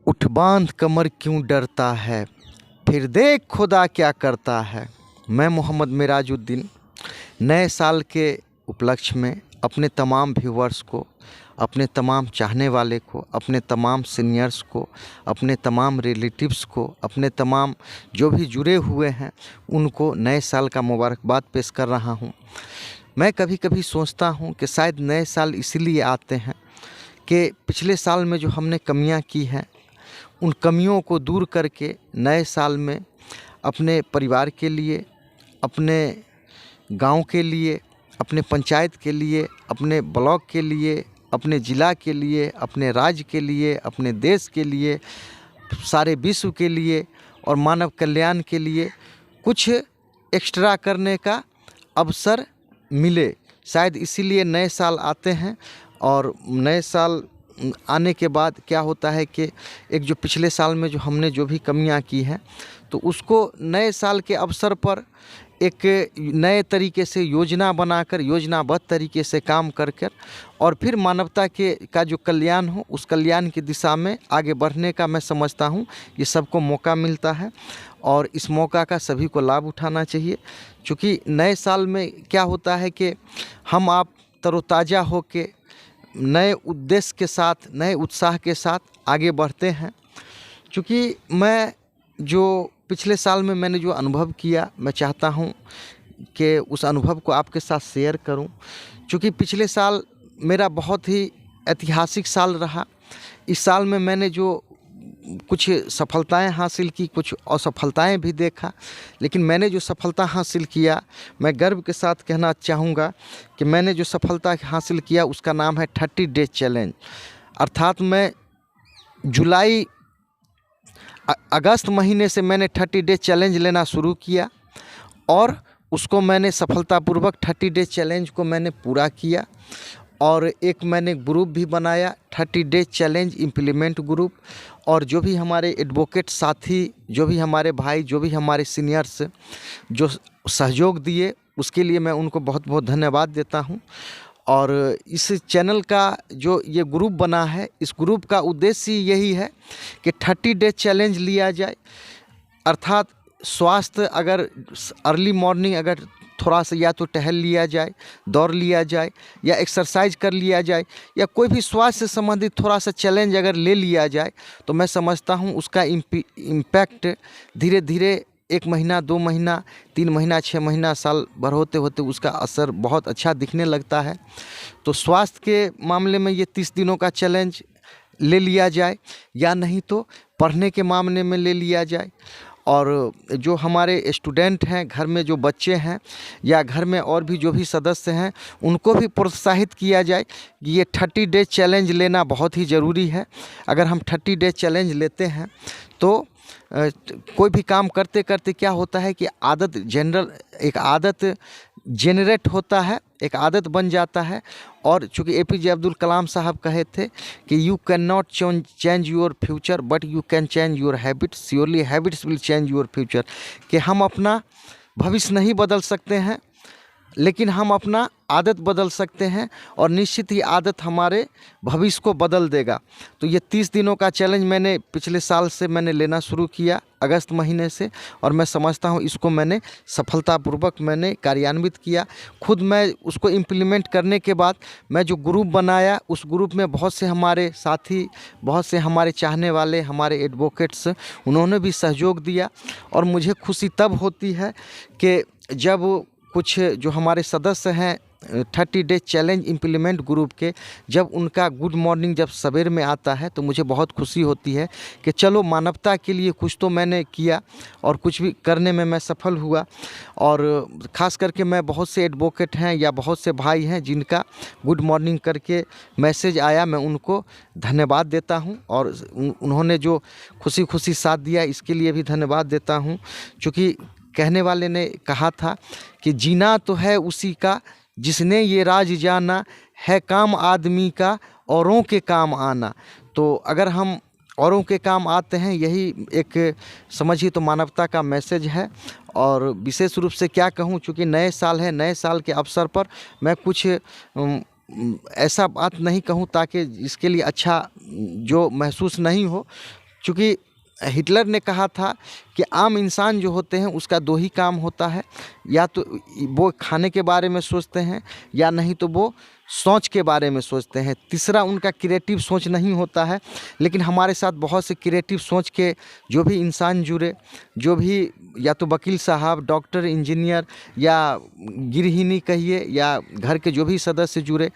उठ बांध कमर क्यों डरता है, फिर देख खुदा क्या करता है। मैं मोहम्मद मिराजुद्दीन नए साल के उपलक्ष्य में अपने तमाम व्यूवर्स को, अपने तमाम चाहने वाले को, अपने तमाम सीनियर्स को, अपने तमाम रिलेटिव्स को, अपने तमाम जो भी जुड़े हुए हैं उनको नए साल का मुबारकबाद पेश कर रहा हूं। मैं कभी कभी सोचता हूं कि शायद नए साल इसीलिए आते हैं कि पिछले साल में जो हमने कमियां की हैं उन कमियों को दूर करके नए साल में अपने परिवार के लिए, अपने गांव के लिए, अपने पंचायत के लिए, अपने ब्लॉक के लिए, अपने ज़िला के लिए, अपने राज्य के लिए, अपने देश के लिए, सारे विश्व के लिए और मानव कल्याण के लिए कुछ एक्स्ट्रा करने का अवसर मिले। शायद इसीलिए नए साल आते हैं। और नए साल आने के बाद क्या होता है कि एक जो पिछले साल में जो हमने जो भी कमियां की हैं तो उसको नए साल के अवसर पर एक नए तरीके से योजना बनाकर, योजनाबद्ध तरीके से काम कर कर और फिर मानवता के का जो कल्याण हो उस कल्याण की दिशा में आगे बढ़ने का मैं समझता हूँ ये सबको मौका मिलता है और इस मौका का सभी को लाभ उठाना चाहिए। क्योंकि नए साल में क्या होता है कि हम आप तरोताज़ा हो के नए उद्देश्य के साथ, नए उत्साह के साथ आगे बढ़ते हैं। क्योंकि मैं जो पिछले साल में मैंने जो अनुभव किया, मैं चाहता हूं कि उस अनुभव को आपके साथ शेयर करूं। क्योंकि पिछले साल मेरा बहुत ही ऐतिहासिक साल रहा। इस साल में मैंने जो कुछ सफलताएं हासिल की, कुछ असफलताएं भी देखा, लेकिन मैंने जो सफलता हासिल किया मैं गर्व के साथ कहना चाहूँगा कि मैंने जो सफलता हासिल किया उसका नाम है 30 डेज चैलेंज। अर्थात मैं अगस्त महीने से मैंने 30 डेज चैलेंज लेना शुरू किया और उसको मैंने सफलतापूर्वक 30 डेज चैलेंज को मैंने पूरा किया। और एक मैंने ग्रुप भी बनाया 30 डेज चैलेंज इम्प्लीमेंट ग्रुप। और जो भी हमारे एडवोकेट साथी, जो भी हमारे भाई, जो भी हमारे सीनियर्स जो सहयोग दिए उसके लिए मैं उनको बहुत बहुत धन्यवाद देता हूं। और इस चैनल का जो ये ग्रुप बना है, इस ग्रुप का उद्देश्य यही है कि 30 डेज चैलेंज लिया जाए। अर्थात स्वास्थ्य, अगर अर्ली मॉर्निंग अगर थोड़ा सा या तो टहल लिया जाए, दौड़ लिया जाए या एक्सरसाइज कर लिया जाए या कोई भी स्वास्थ्य से संबंधित थोड़ा सा चैलेंज अगर ले लिया जाए तो मैं समझता हूँ उसका इम्पैक्ट धीरे धीरे 1 महीना, 2 महीना, 3 महीना, 6 महीना, साल भर होते होते उसका असर बहुत अच्छा दिखने लगता है। तो स्वास्थ्य के मामले में ये 30 दिनों का चैलेंज ले लिया जाए या नहीं तो पढ़ने के मामले में ले लिया जाए। और जो हमारे स्टूडेंट हैं, घर में जो बच्चे हैं या घर में और भी जो भी सदस्य हैं उनको भी प्रोत्साहित किया जाए कि ये 30 डेज चैलेंज लेना बहुत ही ज़रूरी है। अगर हम 30 डेज चैलेंज लेते हैं तो कोई भी काम करते करते क्या होता है कि एक आदत जेनरेट होता है, एक आदत बन जाता है। और चूँकि APJ अब्दुल कलाम साहब कहे थे कि you can not change your future but you can change your habits, surely habits will change your future. कि हम अपना भविष्य नहीं बदल सकते हैं लेकिन हम अपना आदत बदल सकते हैं और निश्चित ही आदत हमारे भविष्य को बदल देगा। तो ये 30 दिनों का चैलेंज मैंने पिछले साल से मैंने लेना शुरू किया, अगस्त महीने से, और मैं समझता हूँ इसको मैंने सफलतापूर्वक मैंने कार्यान्वित किया। खुद मैं उसको इम्प्लीमेंट करने के बाद मैं जो ग्रुप बनाया उस ग्रुप में बहुत से हमारे साथी, बहुत से हमारे चाहने वाले, हमारे एडवोकेट्स, उन्होंने भी सहयोग दिया। और मुझे खुशी तब होती है कि जब कुछ जो हमारे सदस्य हैं 30 डेज चैलेंज इम्प्लीमेंट ग्रुप के, जब उनका गुड मॉर्निंग जब सवेर में आता है तो मुझे बहुत खुशी होती है कि चलो मानवता के लिए कुछ तो मैंने किया और कुछ भी करने में मैं सफल हुआ। और ख़ास करके मैं बहुत से एडवोकेट हैं या बहुत से भाई हैं जिनका गुड मॉर्निंग करके मैसेज आया, मैं उनको धन्यवाद देता हूं। और उन्होंने जो खुशी खुशी साथ दिया इसके लिए भी धन्यवाद देता हूं। चूँकि कहने वाले ने कहा था कि जीना तो है उसी का जिसने ये राज जाना, है काम आदमी का औरों के काम आना। तो अगर हम औरों के काम आते हैं, यही एक समझिए तो मानवता का मैसेज है। और विशेष रूप से क्या कहूँ, चूँकि नए साल है, नए साल के अवसर पर मैं कुछ ऐसा बात नहीं कहूँ ताकि इसके लिए अच्छा जो महसूस नहीं हो। चूँकि हिटलर ने कहा था कि आम इंसान जो होते हैं उसका दो ही काम होता है, या तो वो खाने के बारे में सोचते हैं या नहीं तो वो सोच के बारे में सोचते हैं। तीसरा उनका क्रिएटिव सोच नहीं होता है। लेकिन हमारे साथ बहुत से क्रिएटिव सोच के जो भी इंसान जुड़े, जो भी या तो वकील साहब, डॉक्टर, इंजीनियर या गृहिणी कहिए, या घर के जो भी सदस्य जुड़े,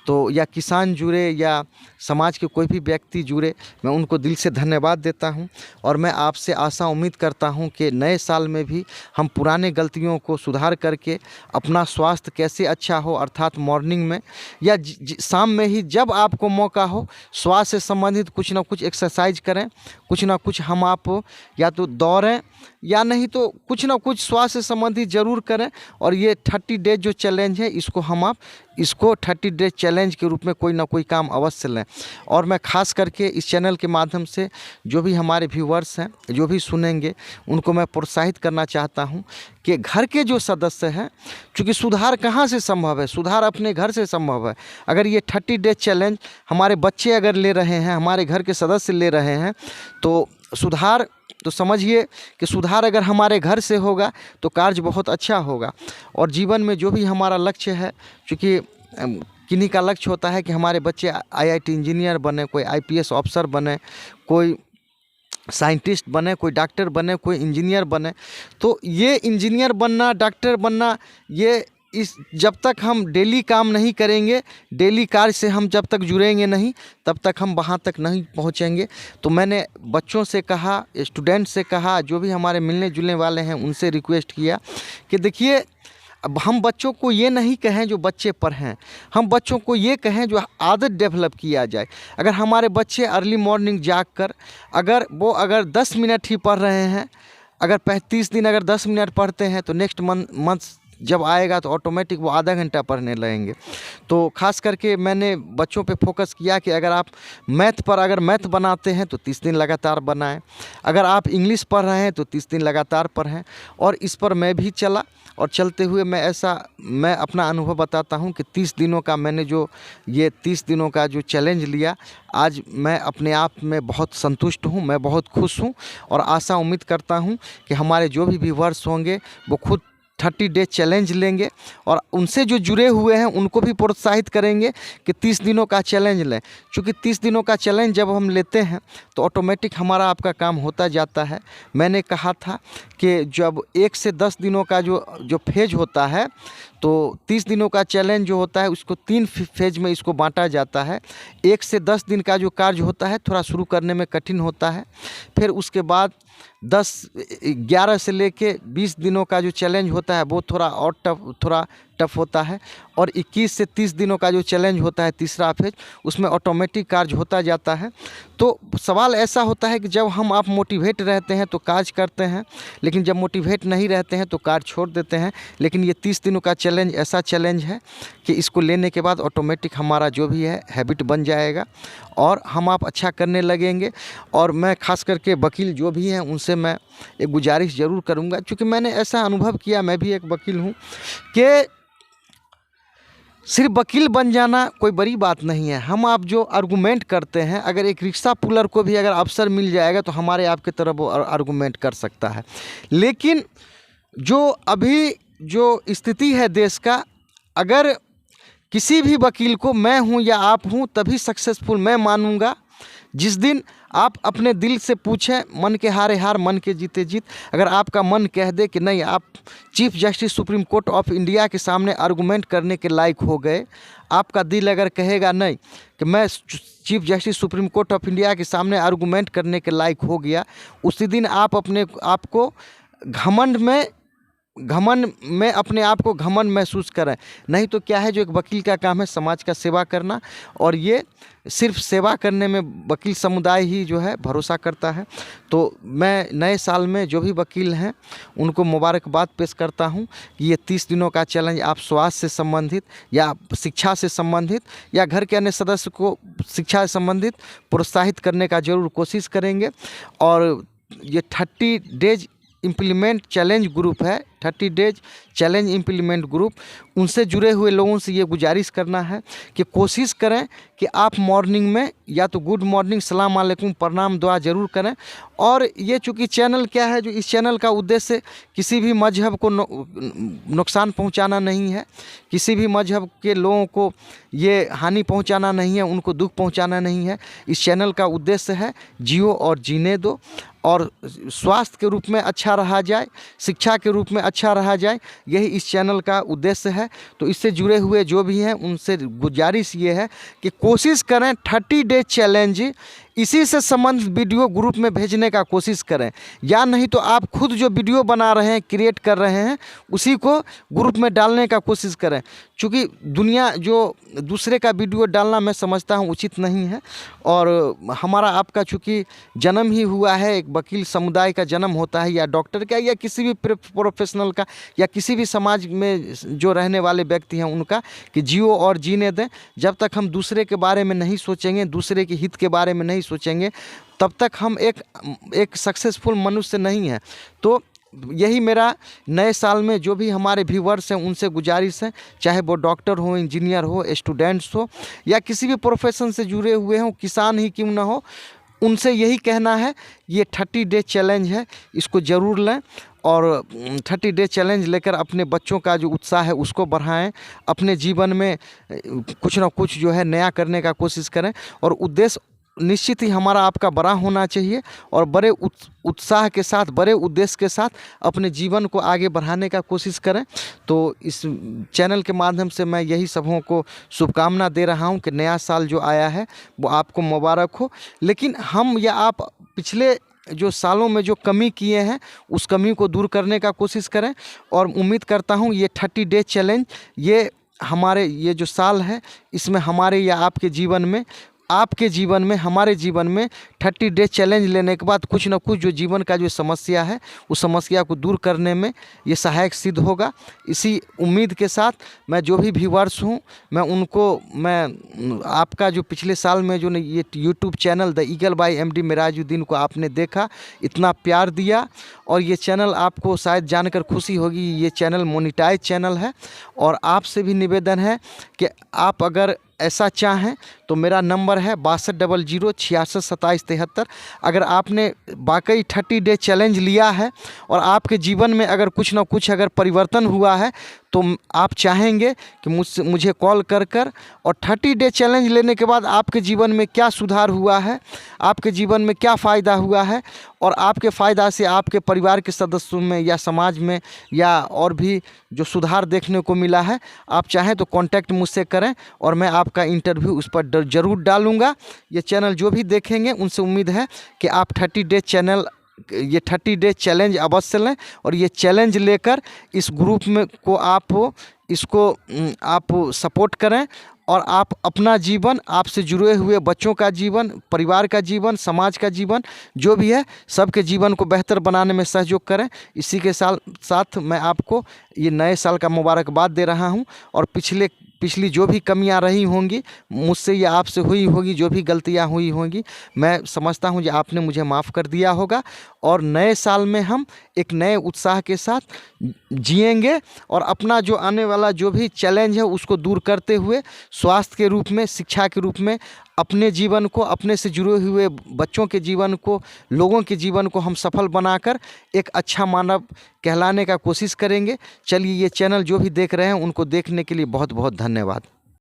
तो या किसान जुड़े या समाज के कोई भी व्यक्ति जुड़े, मैं उनको दिल से धन्यवाद देता हूं। और मैं आपसे आशा उम्मीद करता हूं कि नए साल में भी हम पुराने गलतियों को सुधार करके अपना स्वास्थ्य कैसे अच्छा हो, अर्थात मॉर्निंग में या शाम में ही जब आपको मौका हो, स्वास्थ्य से संबंधित कुछ ना कुछ एक्सरसाइज करें, कुछ ना कुछ हम आप या तो दौड़ें या नहीं तो कुछ ना कुछ स्वास्थ्य से संबंधित ज़रूर करें। और ये 30 डेज जो चैलेंज है इसको 30 डेज चैलेंज के रूप में कोई ना कोई काम अवश्य लें। और मैं ख़ास करके इस चैनल के माध्यम से जो भी हमारे व्यूअर्स हैं, जो भी सुनेंगे, उनको मैं प्रोत्साहित करना चाहता हूं कि घर के जो सदस्य हैं, चूँकि सुधार कहाँ से संभव है, सुधार अपने घर से संभव है। अगर ये 30 डेज चैलेंज हमारे बच्चे अगर ले रहे हैं, हमारे घर के सदस्य ले रहे हैं, तो सुधार तो समझिए कि सुधार अगर हमारे घर से होगा तो कार्य बहुत अच्छा होगा। और जीवन में जो भी हमारा लक्ष्य है, चूँकि किन्हीं का लक्ष्य होता है कि हमारे बच्चे IIT इंजीनियर बने, कोई IPS ऑफिसर बने, कोई साइंटिस्ट बने, कोई डॉक्टर बने, कोई इंजीनियर बने। तो ये इंजीनियर बनना, डॉक्टर बनना, ये जब तक हम डेली काम नहीं करेंगे, डेली कार्य से हम जब तक जुड़ेंगे नहीं, तब तक हम वहाँ तक नहीं पहुँचेंगे। तो मैंने बच्चों से कहा, स्टूडेंट से कहा, जो भी हमारे मिलने जुलने वाले हैं उनसे रिक्वेस्ट किया कि देखिए, अब हम बच्चों को ये नहीं कहें जो बच्चे पढ़ें, हम बच्चों को ये कहें जो आदत डेवलप किया जाए। अगर हमारे बच्चे अर्ली मॉर्निंग जाग कर अगर 10 मिनट ही पढ़ रहे हैं, अगर 35 दिन अगर 10 मिनट पढ़ते हैं, तो नेक्स्ट मंथ जब आएगा तो ऑटोमेटिक वो आधा घंटा पढ़ने लगेंगे। तो ख़ास करके मैंने बच्चों पे फोकस किया कि अगर आप मैथ बनाते हैं तो 30 दिन लगातार बनाएं, अगर आप इंग्लिश पढ़ रहे हैं तो 30 दिन लगातार पढ़ें। और इस पर मैं भी चला, और चलते हुए मैं अपना अनुभव बताता हूं कि 30 दिनों का मैंने जो ये 30 दिनों का जो चैलेंज लिया, आज मैं अपने आप में बहुत संतुष्ट हूं, मैं बहुत खुश हूं। और आशा उम्मीद करता हूं कि हमारे जो भी व्यूअर्स होंगे वो खुद 30 डेज चैलेंज लेंगे और उनसे जो जुड़े हुए हैं उनको भी प्रोत्साहित करेंगे कि 30 दिनों का चैलेंज लें। क्योंकि 30 दिनों का चैलेंज जब हम लेते हैं तो ऑटोमेटिक हमारा आपका काम होता जाता है। मैंने कहा था कि जब 1 से 10 दिनों का जो फेज होता है, तो 30 दिनों का चैलेंज जो होता है उसको 3 फेज में इसको बांटा जाता है। 1 से 10 दिन का जो कार्य होता है थोड़ा शुरू करने में कठिन होता है, फिर उसके बाद 11 से लेके 20 दिनों का जो चैलेंज होता है वो थोड़ा टफ होता है, और 21 से 30 दिनों का जो चैलेंज होता है तीसरा फेज, उसमें ऑटोमेटिक कार्य होता जाता है। तो सवाल ऐसा होता है कि जब हम आप मोटिवेट रहते हैं तो कार्य करते हैं, लेकिन जब मोटिवेट नहीं रहते हैं तो कार्य छोड़ देते हैं। लेकिन ये 30 दिनों का चैलेंज ऐसा चैलेंज है कि इसको लेने के बाद ऑटोमेटिक हमारा जो भी है हैबिट बन जाएगा और हम आप अच्छा करने लगेंगे। और मैं खास करके वकील जो भी हैं उनसे मैं एक गुजारिश ज़रूर करूँगा, क्योंकि मैंने ऐसा अनुभव किया, मैं भी एक वकील हूँ, कि सिर्फ वकील बन जाना कोई बड़ी बात नहीं है। हम आप जो आर्गूमेंट करते हैं, अगर एक रिक्शा पुलर को भी अगर अवसर मिल जाएगा तो हमारे आपके तरफ वो आर्गूमेंट कर सकता है। लेकिन जो अभी जो स्थिति है देश का, अगर किसी भी वकील को मैं हूं या आप हूं तभी सक्सेसफुल मैं मानूंगा जिस दिन आप अपने दिल से पूछें, मन के हारे हार मन के जीते जीत। अगर आपका मन कह दे कि नहीं, आप chief justice supreme court of India के सामने आर्गूमेंट करने के लायक हो गए, आपका दिल अगर कहेगा नहीं कि मैं chief justice supreme court of India के सामने आर्गूमेंट करने के लायक हो गया, उसी दिन आप अपने आप को घमंड में अपने आप को घमंड महसूस करें। नहीं तो क्या है, जो एक वकील का काम है समाज का सेवा करना, और ये सिर्फ सेवा करने में वकील समुदाय ही जो है भरोसा करता है। तो मैं नए साल में जो भी वकील हैं उनको मुबारकबाद पेश करता हूं कि ये 30 दिनों का चैलेंज आप स्वास्थ्य से संबंधित या शिक्षा से संबंधित या घर के अन्य सदस्य को शिक्षा से संबंधित प्रोत्साहित करने का ज़रूर कोशिश करेंगे। और ये 30 डेज इम्प्लीमेंट चैलेंज ग्रुप है, 30 डेज चैलेंज इम्प्लीमेंट ग्रुप, उनसे जुड़े हुए लोगों से ये गुजारिश करना है कि कोशिश करें कि आप मॉर्निंग में या तो गुड मॉर्निंग, सलाम अलैकुम, प्रणाम, दुआ ज़रूर करें। और ये चूँकि चैनल क्या है, जो इस चैनल का उद्देश्य किसी भी मजहब को नुकसान पहुंचाना नहीं है, किसी भी मजहब के लोगों को ये हानि पहुंचाना नहीं है, उनको दुख पहुंचाना नहीं है। इस चैनल का उद्देश्य है जियो और जीने दो, और स्वास्थ्य के रूप में अच्छा रहा जाए, शिक्षा के रूप में अच्छा रहा जाए, यही इस चैनल का उद्देश्य है। तो इससे जुड़े हुए जो भी हैं उनसे गुजारिश ये है कि कोशिश करें 30 डेज चैलेंज इसी से संबंधित वीडियो ग्रुप में भेजने का कोशिश करें, या नहीं तो आप खुद जो वीडियो बना रहे हैं, क्रिएट कर रहे हैं, उसी को ग्रुप में डालने का कोशिश करें। क्योंकि दुनिया जो दूसरे का वीडियो डालना मैं समझता हूँ उचित नहीं है। और हमारा आपका चूँकि जन्म ही हुआ है, एक वकील समुदाय का जन्म होता है, या डॉक्टर का, या किसी भी प्रोफेशनल का, या किसी भी समाज में जो रहने वाले व्यक्ति हैं उनका, कि जियो और जीने दें। जब तक हम दूसरे के बारे में नहीं सोचेंगे, दूसरे के हित के बारे में नहीं सोचेंगे, तब तक हम एक सक्सेसफुल मनुष्य नहीं है। तो यही मेरा नए साल में जो भी हमारे व्यूवर्स हैं उनसे गुजारिश है, चाहे वो डॉक्टर हो, इंजीनियर हो, स्टूडेंट्स हो, या किसी भी प्रोफेशन से जुड़े हुए हों, किसान ही क्यों ना हो, उनसे यही कहना है, ये 30 डेज चैलेंज है, इसको ज़रूर लें। और 30 डेज चैलेंज लेकर अपने बच्चों का जो उत्साह है उसको बढ़ाएं, अपने जीवन में कुछ ना कुछ जो है नया करने का कोशिश करें। और उद्देश्य निश्चित ही हमारा आपका बड़ा होना चाहिए, और बड़े उत्साह के साथ, बड़े उद्देश्य के साथ अपने जीवन को आगे बढ़ाने का कोशिश करें। तो इस चैनल के माध्यम से मैं यही सबों को शुभकामना दे रहा हूं कि नया साल जो आया है वो आपको मुबारक हो। लेकिन हम या आप पिछले जो सालों में जो कमी किए हैं उस कमी को दूर करने का कोशिश करें। और उम्मीद करता हूँ ये 30 डेज चैलेंज, ये हमारे ये जो साल है, इसमें हमारे या आपके जीवन में, आपके जीवन में, हमारे जीवन में 30 डेज चैलेंज लेने के बाद कुछ ना कुछ जो जीवन का जो समस्या है उस समस्या को दूर करने में ये सहायक सिद्ध होगा। इसी उम्मीद के साथ मैं जो भी व्यूअर्स हूँ, मैं आपका जो पिछले साल में जो ये YouTube channel the eagle by MD Merajuddin को आपने देखा, इतना प्यार दिया, और ये चैनल आपको शायद जानकर खुशी होगी, ये चैनल मोनेटाइज चैनल है। और आपसे भी निवेदन है कि आप अगर ऐसा चाहें तो मेरा नंबर है 6200 66 27 73। अगर आपने वाकई 30 डेज चैलेंज लिया है और आपके जीवन में अगर कुछ ना कुछ अगर परिवर्तन हुआ है, तो आप चाहेंगे कि मुझे कॉल कर और 30 डेज चैलेंज लेने के बाद आपके जीवन में क्या सुधार हुआ है, आपके जीवन में क्या फ़ायदा हुआ है, और आपके फ़ायदा से आपके परिवार के सदस्यों में या समाज में या और भी जो सुधार देखने को मिला है, आप चाहें तो कांटेक्ट मुझसे करें और मैं आपका इंटरव्यू उस पर ज़रूर डालूँगा। ये चैनल जो भी देखेंगे उनसे उम्मीद है कि आप 30 डेज चैलेंज अवश्य लें, और ये चैलेंज लेकर इस ग्रुप में को आप सपोर्ट करें, और आप अपना जीवन, आपसे जुड़े हुए बच्चों का जीवन, परिवार का जीवन, समाज का जीवन, जो भी है सबके जीवन को बेहतर बनाने में सहयोग करें। इसी के साथ मैं आपको ये नए साल का मुबारकबाद दे रहा हूं। और पिछली जो भी कमियां रही होंगी मुझसे या आपसे हुई होगी, जो भी गलतियां हुई होंगी, मैं समझता हूं कि आपने मुझे माफ़ कर दिया होगा। और नए साल में हम एक नए उत्साह के साथ जिएंगे, और अपना जो आने वाला जो भी चैलेंज है उसको दूर करते हुए स्वास्थ्य के रूप में, शिक्षा के रूप में, अपने जीवन को, अपने से जुड़े हुए बच्चों के जीवन को, लोगों के जीवन को हम सफल बनाकर एक अच्छा मानव कहलाने का कोशिश करेंगे। चलिए, ये चैनल जो भी देख रहे हैं उनको देखने के लिए बहुत बहुत धन्यवाद।